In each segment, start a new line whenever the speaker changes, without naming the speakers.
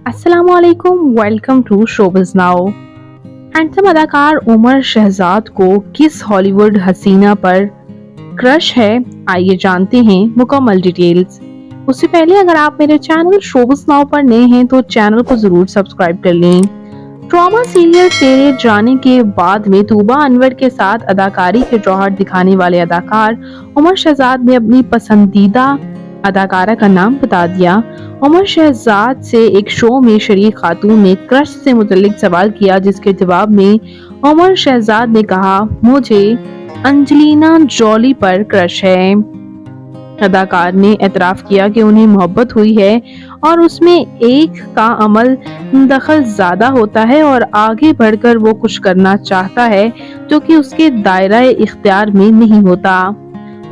अस्सलामुअलैकुम, welcome to showbiz now. Handsome अदाकार उमर शहजाद को किस हॉलीवुड हसीना पर क्रश है? आइए जानते हैं मुकम्मल डिटेल्स। उससे पहले अगर आप मेरे चैनल शोबिज़ नाउ पर नए हैं तो चैनल को जरूर सब्सक्राइब कर लें। ड्रामा सीरियल तेरे जाने के बाद में तूबा अनवर के साथ अदाकारी के जौहर दिखाने वाले अदाकार उमर शहजाद ने अपनी पसंदीदा अदाकारा का नाम बता दिया। उमर शहजाद से एक शो में शरीक खातून ने क्रश से मुतल्लिक सवाल किया, जिसके जवाब में उमर शहजाद ने कहा, मुझे अंजलिना जॉली पर क्रश है। अदाकार ने एतराफ किया कि उन्हें मोहब्बत हुई है और उसमें एक का अमल दखल ज्यादा होता है और आगे बढ़कर वो कुछ करना चाहता है जो कि उसके दायरा इख्तियार में नहीं होता।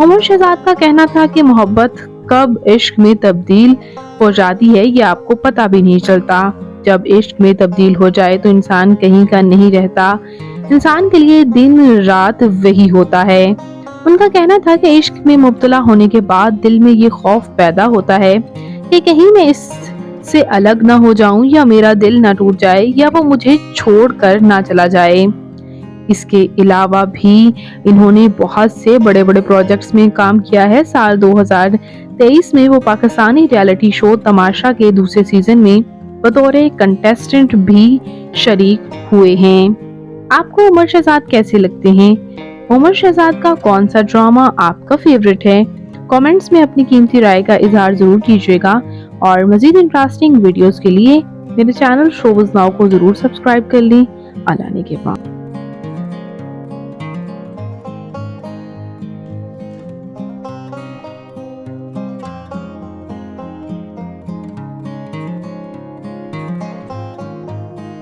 उमर शहजाद का कहना था कि मोहब्बत कब इश्क में तब्दील हो जाती है ये आपको पता भी नहीं चलता। जब इश्क में तब्दील हो जाए तो इंसान कहीं का नहीं रहता, इंसान के लिए दिन रात वही होता है। उनका कहना था कि इश्क में मुब्तला होने के बाद दिल में ये खौफ पैदा होता है कि कहीं मैं इससे अलग ना हो जाऊं या मेरा दिल ना टूट जाए या वो मुझे छोड़कर ना चला जाए। इसके अलावा भी इन्होंने बहुत से बड़े बड़े प्रोजेक्ट्स में काम किया है। साल 2023 में वो पाकिस्तानी रियलिटी शो तमाशा के दूसरे सीजन में बतौर कंटेस्टेंट भी शरीक हुए हैं। आपको उमर शहजाद कैसे लगते हैं? उमर शहजाद का कौन सा ड्रामा आपका फेवरेट है? कमेंट्स में अपनी कीमती राय का इजहार जरूर कीजिएगा और मजीद इंटरेस्टिंग वीडियोस के लिए मेरे चैनल शोबिज़ नाउ को जरूर सब्सक्राइब कर लें। अल्लाह ने के बाद।